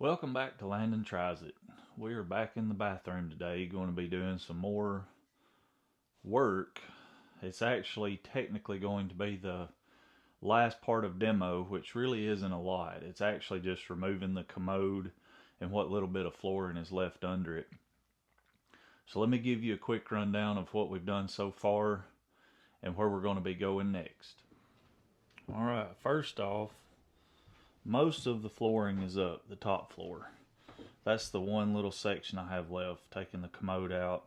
Welcome back to Landon Tries It. We are back in the bathroom today, going to be doing some more work. It's actually technically going to be the last part of demo, which really isn't a lot. It's actually just removing the commode and what little bit of flooring is left under it. So let me give you a quick rundown of what we've done so far and where we're going to be going next. Alright, first off, most of the flooring is up, the top floor. That's the one little section I have left, taking the commode out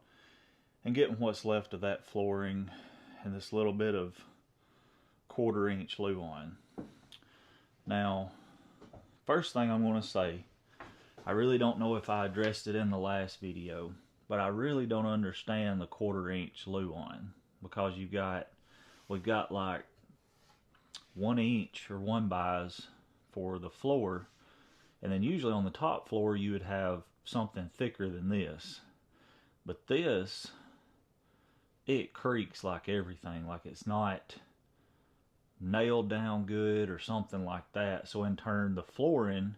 and getting what's left of that flooring and this little bit of 1/4 inch luan. Now, first thing I'm going to say, I really don't know if I addressed it in the last video, but I really don't understand the 1/4 inch luan, because we've got like 1 inch or 1/2 for the floor, and then usually on the top floor you would have something thicker than this, but this, it creaks like everything, like it's not nailed down good or something like that. So in turn, the flooring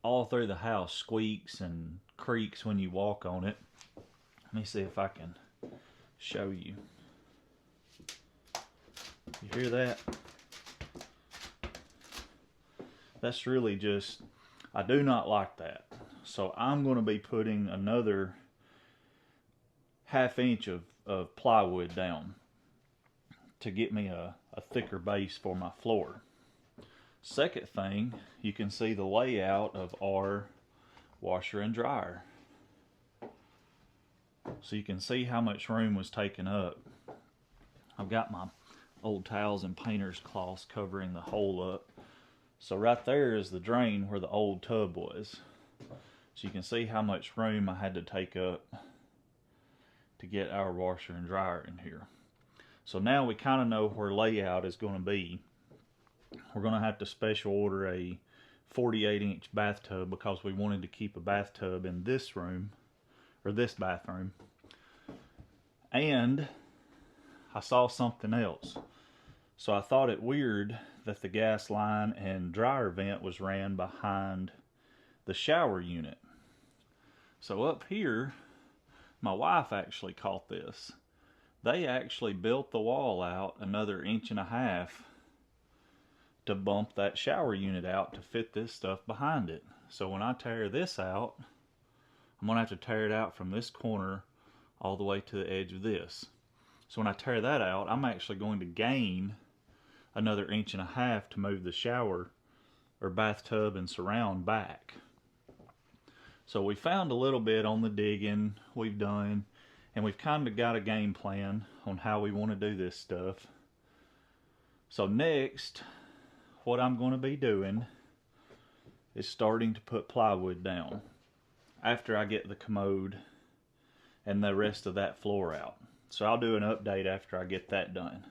all through the house squeaks and creaks when you walk on it. Let me see if I can show you. You hear that? That's really just, I do not like that. So I'm going to be putting another 1/2 inch of plywood down to get me a thicker base for my floor. Second thing, you can see the layout of our washer and dryer. So you can see how much room was taken up. I've got my old towels and painter's cloths covering the hole up. So right there is the drain where the old tub was. So you can see how much room I had to take up to get our washer and dryer in here. So now we kind of know where layout is going to be. We're going to have to special order a 48 inch bathtub because we wanted to keep a bathtub in this room, or this bathroom. And I saw something else. So I thought it weird that the gas line and dryer vent was ran behind the shower unit. So up here, my wife actually caught this. They actually built the wall out another 1.5 inches to bump that shower unit out to fit this stuff behind it. So when I tear this out, I'm going to have to tear it out from this corner all the way to the edge of this. So when I tear that out, I'm actually going to gain another 1.5 inches to move the shower or bathtub and surround back. So we found a little bit on the digging we've done, and we've kind of got a game plan on how we want to do this stuff. So next, what I'm going to be doing is starting to put plywood down after I get the commode and the rest of that floor out. So I'll do an update after I get that done.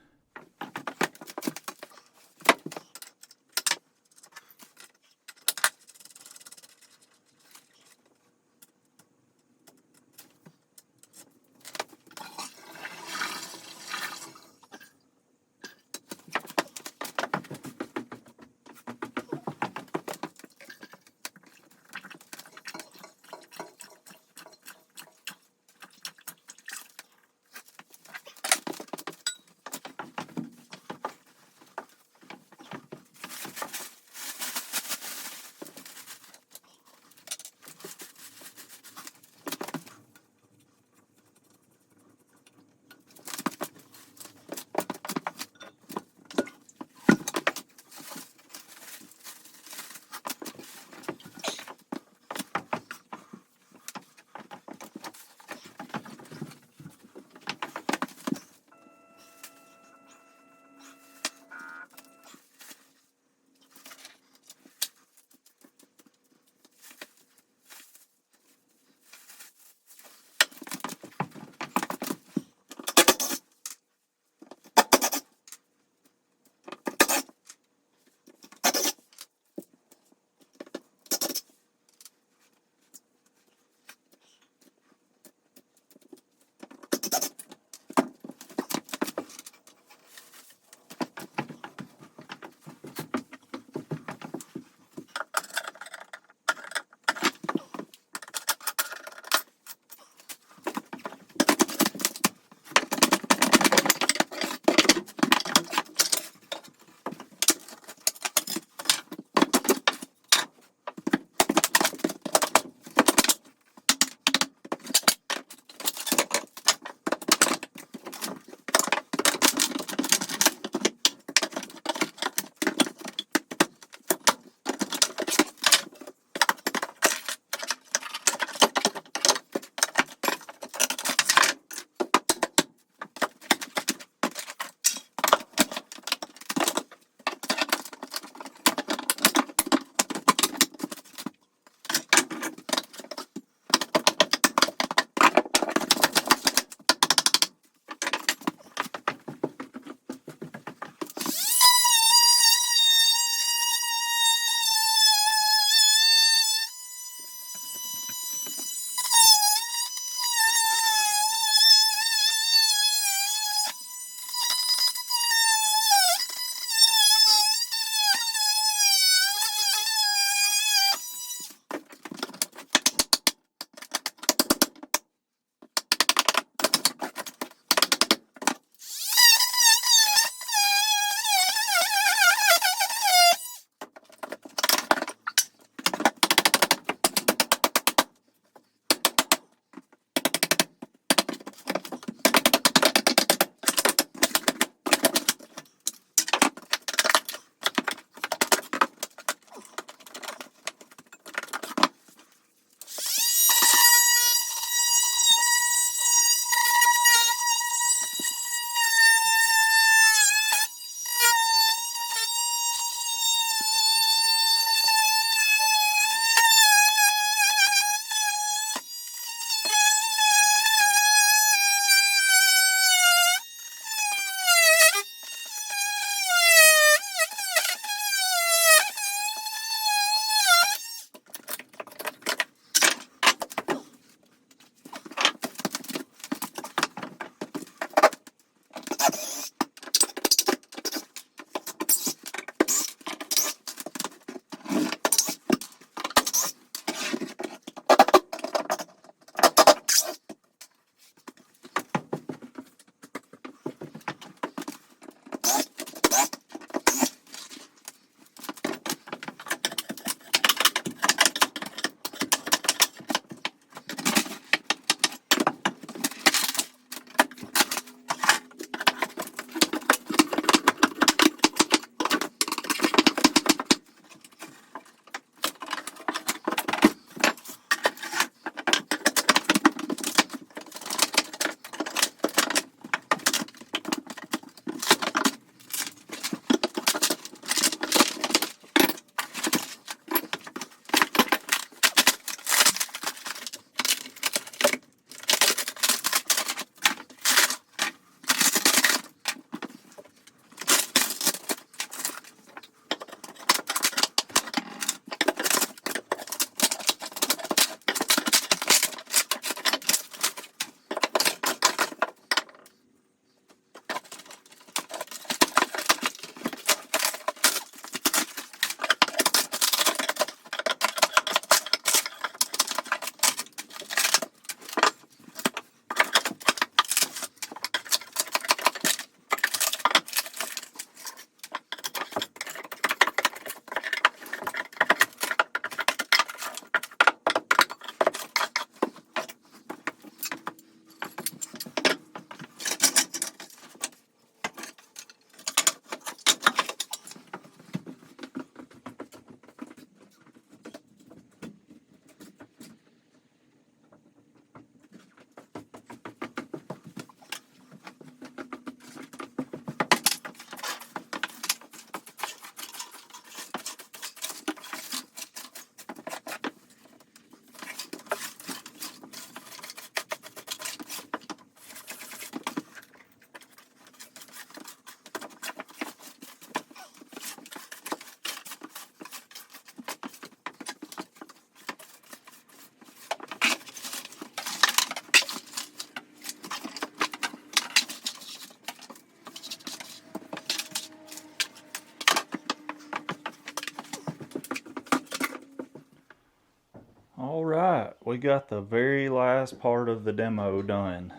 All right, we got the very last part of the demo done.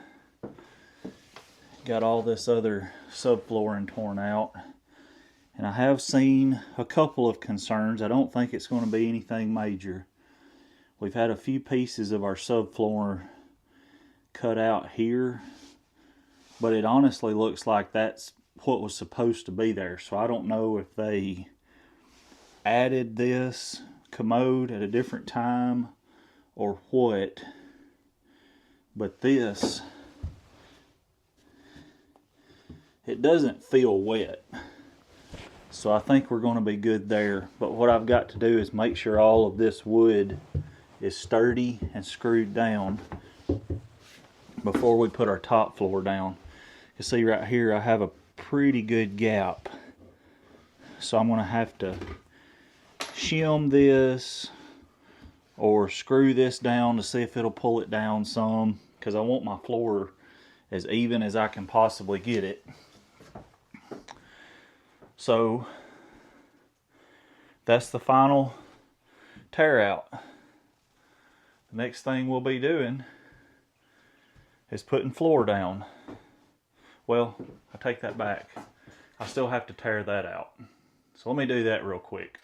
Got all this other subflooring torn out. And I have seen a couple of concerns. I don't think it's going to be anything major. We've had a few pieces of our subfloor cut out here, but it honestly looks like that's what was supposed to be there. So I don't know if they added this commode at a different time or what, but this, it doesn't feel wet. So I think we're going to be good there. But what I've got to do is make sure all of this wood is sturdy and screwed down before we put our top floor down. You see right here I have a pretty good gap. So I'm going to have to shim this or screw this down to see if it'll pull it down some, because I want my floor as even as I can possibly get it. So that's the final tear out. The next thing we'll be doing is putting floor down. Well, I take that back. I still have to tear that out. So let me do that real quick.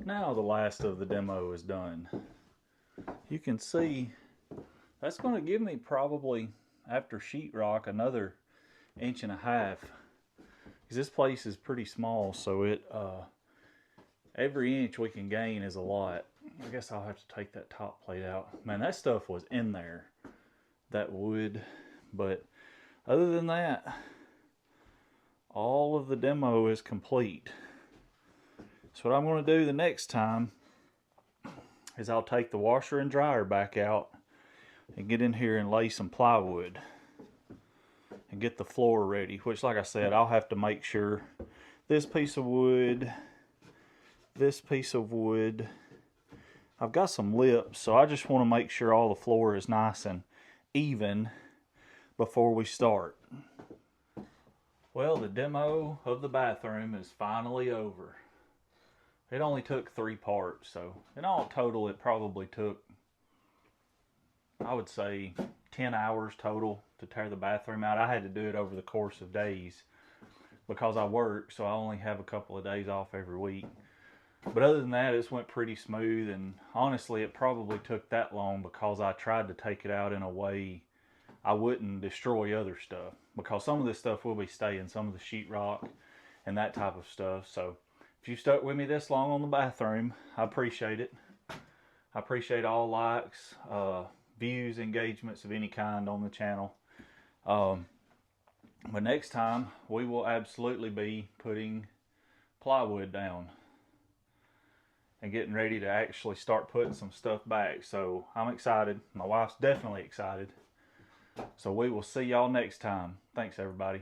Now the last of the demo is done. You can see that's going to give me probably, after sheetrock, another 1.5 inches. Because this place is pretty small, so it every inch we can gain is a lot. I guess I'll have to take that top plate out. Man, that stuff was in there, that wood. But other than that, all of the demo is complete. So what I'm going to do the next time is I'll take the washer and dryer back out and get in here and lay some plywood and get the floor ready, which, like I said, I'll have to make sure this piece of wood, I've got some lips, so I just want to make sure all the floor is nice and even before we start. Well, the demo of the bathroom is finally over. It only took 3 parts, so in all total it probably took, I would say, 10 hours total to tear the bathroom out. I had to do it over the course of days. because I work, so I only have a couple of days off every week. But other than that, it's went pretty smooth, and honestly, it probably took that long because I tried to take it out in a way I wouldn't destroy other stuff, because some of this stuff will be staying, some of the sheetrock and that type of stuff. So if you stuck with me this long on the bathroom, I appreciate it. I appreciate all likes, views, engagements of any kind on the channel. But next time, we will absolutely be putting plywood down and getting ready to actually start putting some stuff back. So I'm excited. My wife's definitely excited. So we will see y'all next time. Thanks, everybody.